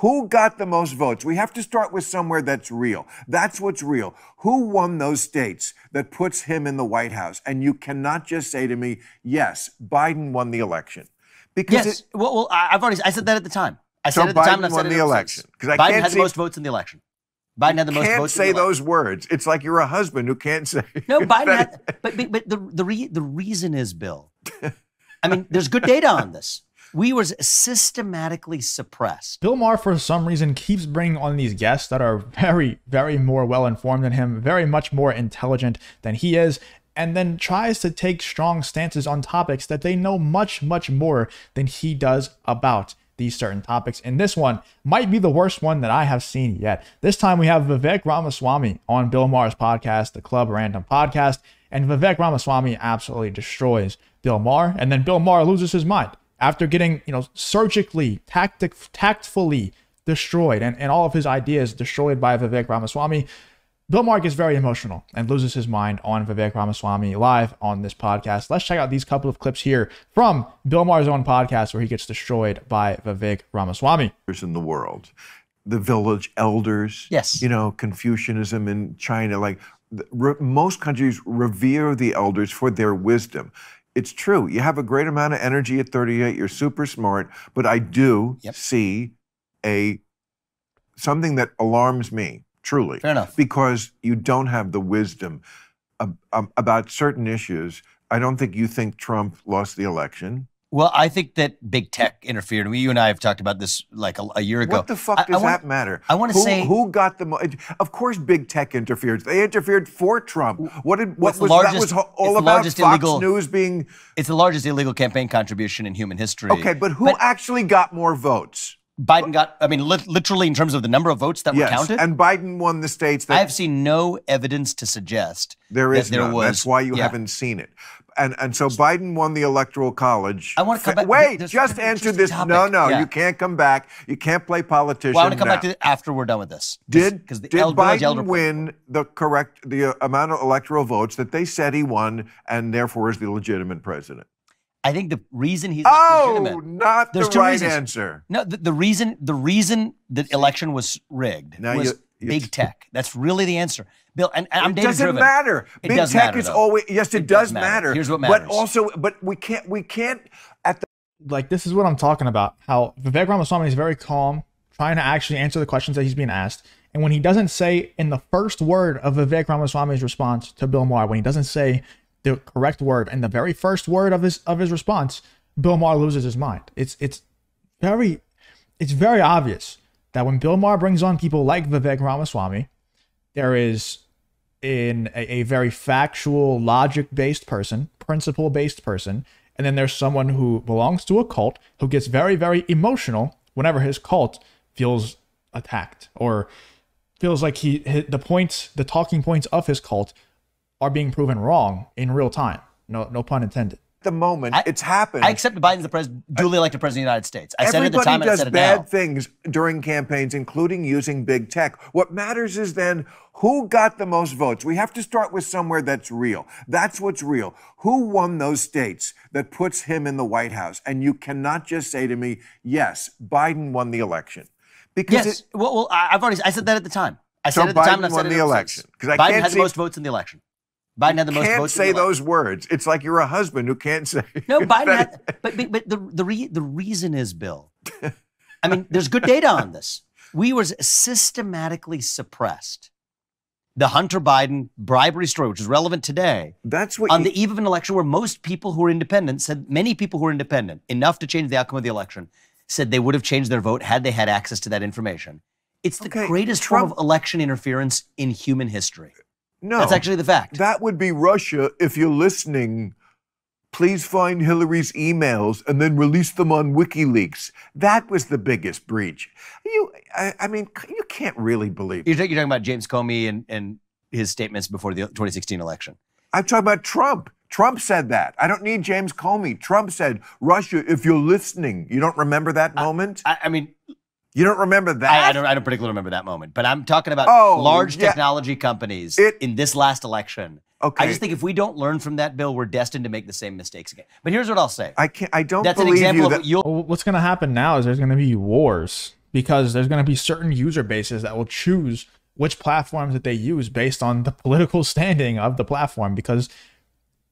Who got the most votes? We have to start with somewhere that's real. That's what's real. Who won those states that puts him in the White House? And you cannot just say to me, yes, Biden won the election. Because yes, I said that at the time. I said so at the time, Biden and I've won said the it election. Biden had the most votes in the election. Biden had the most votes in the election. Can't say those words. It's like you're a husband who can't say. No, Biden had, but the reason is, Bill, I mean, there's good data on this. We were systematically suppressed. Bill Maher, for some reason, keeps bringing on these guests that are very, very more well-informed than him, very much more intelligent than he is, and then tries to take strong stances on topics that they know much, much more than he does about these certain topics. And this one might be the worst one that I have seen yet. This time we have Vivek Ramaswamy on Bill Maher's podcast, the Club Random Podcast, and Vivek Ramaswamy absolutely destroys Bill Maher, and then Bill Maher loses his mind after getting, surgically, tactfully destroyed and all of his ideas destroyed by Vivek Ramaswamy. Bill Maher gets very emotional and loses his mind on Vivek Ramaswamy live on this podcast. Let's check out these couple of clips here from Bill Maher's own podcast where he gets destroyed by Vivek Ramaswamy. In the world, the village elders, yes, Confucianism in China, like most countries revere the elders for their wisdom. It's true. You have a great amount of energy at 38. You're super smart, but I do see something that alarms me, truly. Fair enough. Because you don't have the wisdom about certain issues. I don't think you think Trump lost the election. Well, I think that big tech interfered. You and I have talked about this like a year ago. What the fuck does that matter? I want to say who got the most. Of course, big tech interfered. They interfered for Trump. What was largest, that? Was all about Fox News being. It's the largest illegal campaign contribution in human history. Okay, but who actually got more votes? Biden got. I mean, literally in terms of the number of votes that were counted. And Biden won the states. I have seen no evidence to suggest there is that there none. was. That's why you haven't seen it. And so Biden won the Electoral College. I want to come back. Wait, just answer this. No, you can't come back. You can't play politician. Well, I want to come back to it after we're done with this. Did Biden win the amount of electoral votes that they said he won, and therefore is the legitimate president? I think the reason he's not legitimate. Not the right answer. No, the reason the election was rigged was big tech. That's really the answer. Bill, and I'm data driven. It doesn't matter. Big tech is always, yes, it does matter. Here's what matters. But we can't like, this is what I'm talking about. How Vivek Ramaswamy is very calm, trying to actually answer the questions that he's being asked. And when he doesn't say in the first word of Vivek Ramaswamy's response to Bill Maher, when he doesn't say the correct word in the very first word of his response, Bill Maher loses his mind. It's very obvious that when Bill Maher brings on people like Vivek Ramaswamy, there is a very factual, logic-based person, principle-based person, and then there's someone who belongs to a cult who gets very, very emotional whenever his cult feels attacked or feels like the talking points of his cult are being proven wrong in real time. No pun intended. The moment it's happened. I accept Biden's the duly elected president of the United States. I said it at the time, and I said it now. Everybody does bad things during campaigns, including using big tech. What matters is then who got the most votes. We have to start with somewhere that's real. That's what's real. Who won those states that puts him in the White House? And you cannot just say to me, yes, Biden won the election. Because I said that at the time. I said it at the time, and I said it the election. Biden had the most votes in the election. Biden had the most votes. Can't say those words. It's like you're a husband who can't say. No, Biden had. But the reason is, Bill. I mean, there's good data on this. We were systematically suppressed. The Hunter Biden bribery story, which is relevant today. That's what on the eve of an election where most people who were independent said, many people who were independent, enough to change the outcome of the election, said they would have changed their vote had they had access to that information. It's the greatest form of election interference in human history. No, that's actually the fact. That would be Russia. If you're listening, please find Hillary's emails and then release them on WikiLeaks. That was the biggest breach. I mean, you can't really believe it. You're talking about James Comey and his statements before the 2016 election. I'm talking about Trump. Trump said that. I don't need James Comey. Trump said, Russia, if you're listening. You don't remember that moment? I mean... You don't remember that? I don't particularly remember that moment, but I'm talking about large technology companies in this last election. Okay. I just think if we don't learn from that, Bill, we're destined to make the same mistakes again. But here's what I'll say. I don't That's believe an example you of what's going to happen now is there's going to be wars because there's going to be certain user bases that will choose which platforms that they use based on the political standing of the platform. Because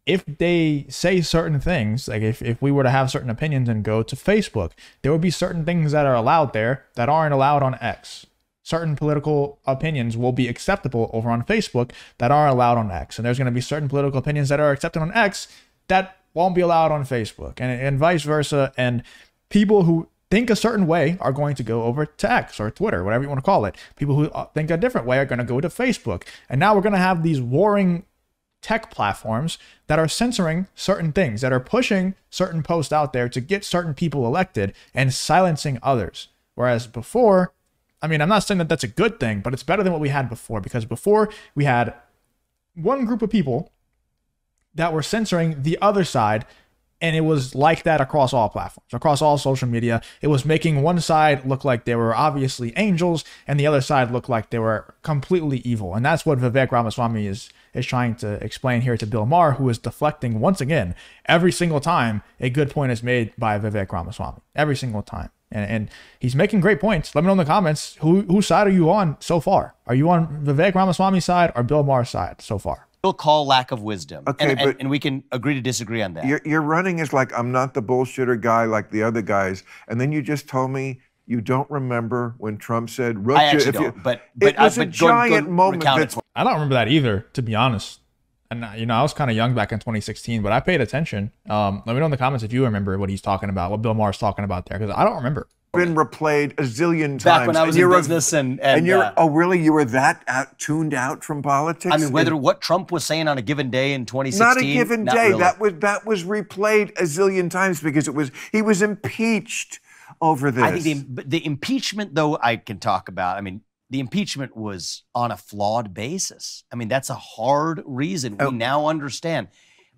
if they say certain things, like if we were to have certain opinions and go to Facebook, there would be certain things that are allowed there that aren't allowed on X. Certain political opinions will be acceptable over on Facebook that aren't allowed on X. And there's going to be certain political opinions that are accepted on X that won't be allowed on Facebook, and vice versa. And people who think a certain way are going to go over to X or Twitter, whatever you want to call it. People who think a different way are going to go to Facebook. And now we're going to have these warring tech platforms that are censoring certain things, that are pushing certain posts out there to get certain people elected and silencing others. Whereas before, I mean, I'm not saying that that's a good thing, but it's better than what we had before, because before we had one group of people that were censoring the other side, and it was like that across all platforms, across all social media. It was making one side look like they were obviously angels, and the other side looked like they were completely evil. And that's what Vivek Ramaswamy is trying to explain here to Bill Maher, who is deflecting once again every single time a good point is made by Vivek Ramaswamy. Every single time. And he's making great points. Let me know in the comments, whose side are you on so far? Are you on Vivek Ramaswamy's side or Bill Maher's side so far? We'll call lack of wisdom. Okay, and we can agree to disagree on that. You're running as like, I'm not the bullshitter guy like the other guys. And then you just told me you don't remember when Trump said, I actually don't, but it was a giant moment. I don't remember that either, to be honest. And, you know, I was kind of young back in 2016, but I paid attention. Let me know in the comments if you remember what he's talking about, what Bill Maher's talking about there, because I don't remember. Been replayed a zillion times. Back when I was in business and you're, oh really? You were that tuned out from politics? I mean, what Trump was saying on a given day in 2016. Not a given day. Really. That was replayed a zillion times because he was impeached over this. I think the impeachment, though, I can talk about. I mean, the impeachment was on a flawed basis. I mean, that's a hard reason we now understand.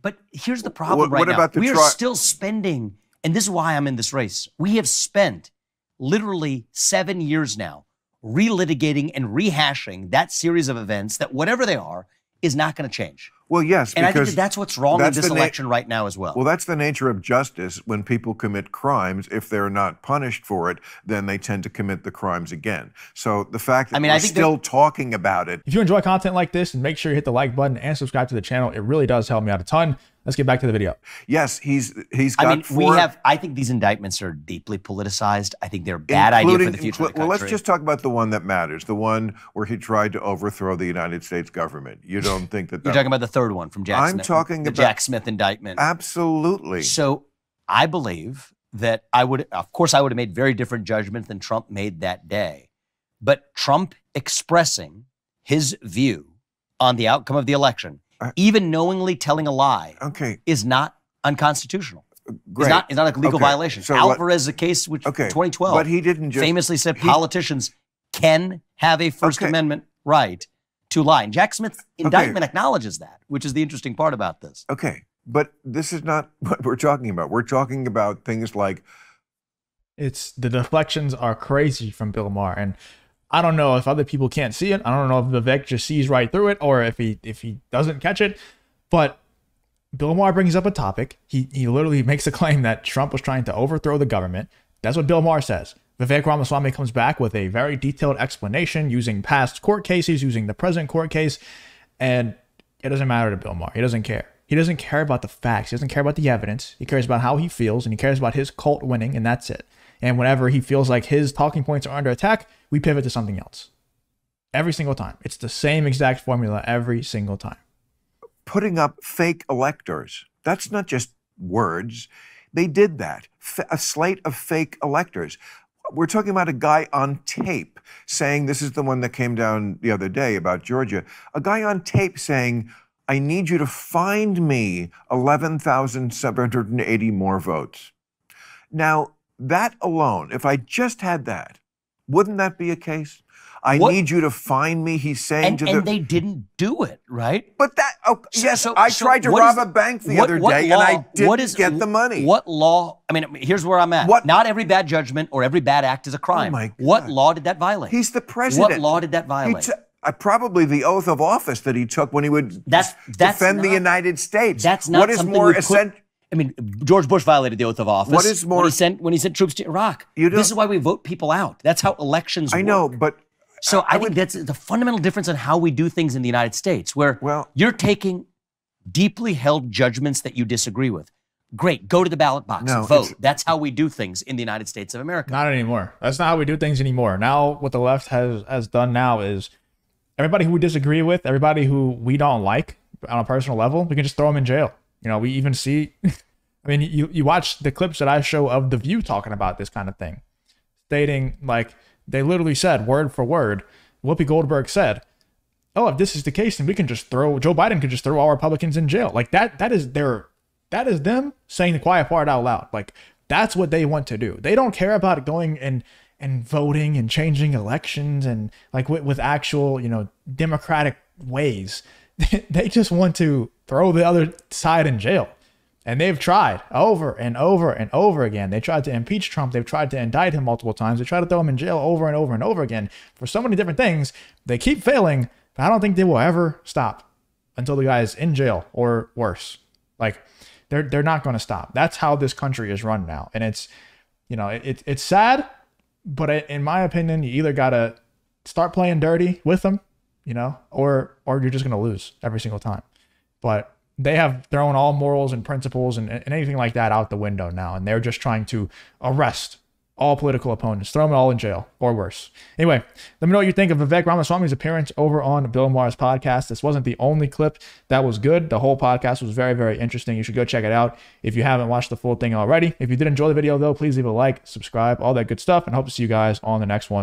But here's the problem right now. We are still spending, and this is why I'm in this race. We have spent literally 7 years now relitigating and rehashing that series of events that, whatever they are, is not going to change. Well, yes, and I think that's what's wrong in this election right now as well. Well, that's the nature of justice. When people commit crimes, if they're not punished for it, then they tend to commit the crimes again. So the fact that we're still talking about it. If you enjoy content like this, and make sure you hit the like button and subscribe to the channel, it really does help me out a ton. Let's get back to the video. Yes, he's got I think these indictments are deeply politicized. I think they're a bad idea for the future of the country. Well, let's just talk about the one that matters, the one where he tried to overthrow the United States government. You don't think that You're talking about the third one from Jack Smith. I'm talking about the Jack Smith indictment. Absolutely. So I believe that of course, I would have made very different judgments than Trump made that day. But Trump expressing his view on the outcome of the election, even knowingly telling a lie, is not unconstitutional. Great. It's not a legal violation. So Alvarez, a case which 2012, but he didn't just, famously said politicians can have a First Amendment right to lie. And Jack Smith's indictment acknowledges that, which is the interesting part about this. Okay, but this is not what we're talking about. We're talking about things like... The deflections are crazy from Bill Maher, and I don't know if other people can't see it. I don't know if Vivek just sees right through it or if he doesn't catch it. But Bill Maher brings up a topic. He literally makes a claim that Trump was trying to overthrow the government. That's what Bill Maher says. Vivek Ramaswamy comes back with a very detailed explanation using past court cases, using the present court case, and it doesn't matter to Bill Maher. He doesn't care. He doesn't care about the facts. He doesn't care about the evidence. He cares about how he feels, and he cares about his cult winning, and that's it. And whenever he feels like his talking points are under attack, we pivot to something else. Every single time. It's the same exact formula every single time. Putting up fake electors. That's not just words. They did that. A slate of fake electors. We're talking about a guy on tape saying, this is the one that came down the other day about Georgia, a guy on tape saying, I need you to find me 11,780 more votes. Now, that alone, if I just had that, wouldn't that be a case? I need you to find me, he's saying and they didn't do it, right? But that, I tried to rob a bank the other day and I didn't get the money. What law, I mean, here's where I'm at. Not every bad judgment or every bad act is a crime. Oh my God. What law did that violate? He's the president. What law did that violate? Probably the oath of office that he took when he would defend the United States. That's not something I mean, George Bush violated the oath of office. What is more, when he sent troops to Iraq? This is why we vote people out. That's how elections work. I know, but so I think that's the fundamental difference in how we do things in the United States, where you're taking deeply held judgments that you disagree with. Great, go to the ballot box, vote. That's how we do things in the United States of America. Not anymore. That's not how we do things anymore. Now, what the left has done now is everybody who we disagree with, everybody who we don't like on a personal level, we can just throw them in jail. You know, we even see, I mean, you watch the clips that I show of The View talking about this kind of thing, stating like they literally said word for word, Whoopi Goldberg said, oh, if this is the case, then we can just throw, Joe Biden could just throw all Republicans in jail. Like that is them saying the quiet part out loud. Like that's what they want to do. They don't care about going and voting and changing elections and like with actual, you know, democratic ways. They just want to throw the other side in jail. And they've tried over and over and over again. They tried to impeach Trump. They've tried to indict him multiple times. They tried to throw him in jail over and over and over again for so many different things. They keep failing, but I don't think they will ever stop until the guy is in jail or worse. Like they're not going to stop. That's how this country is run now. And it's, you know, it's sad, but in my opinion, you either got to start playing dirty with them, you know, or you're just going to lose every single time. But they have thrown all morals and principles and anything like that out the window now. And they're just trying to arrest all political opponents, throw them all in jail or worse. Anyway, let me know what you think of Vivek Ramaswamy's appearance over on Bill Maher's podcast. This wasn't the only clip that was good. The whole podcast was very, very interesting. You should go check it out if you haven't watched the full thing already. If you did enjoy the video, though, please leave a like, subscribe, all that good stuff, and hope to see you guys on the next one.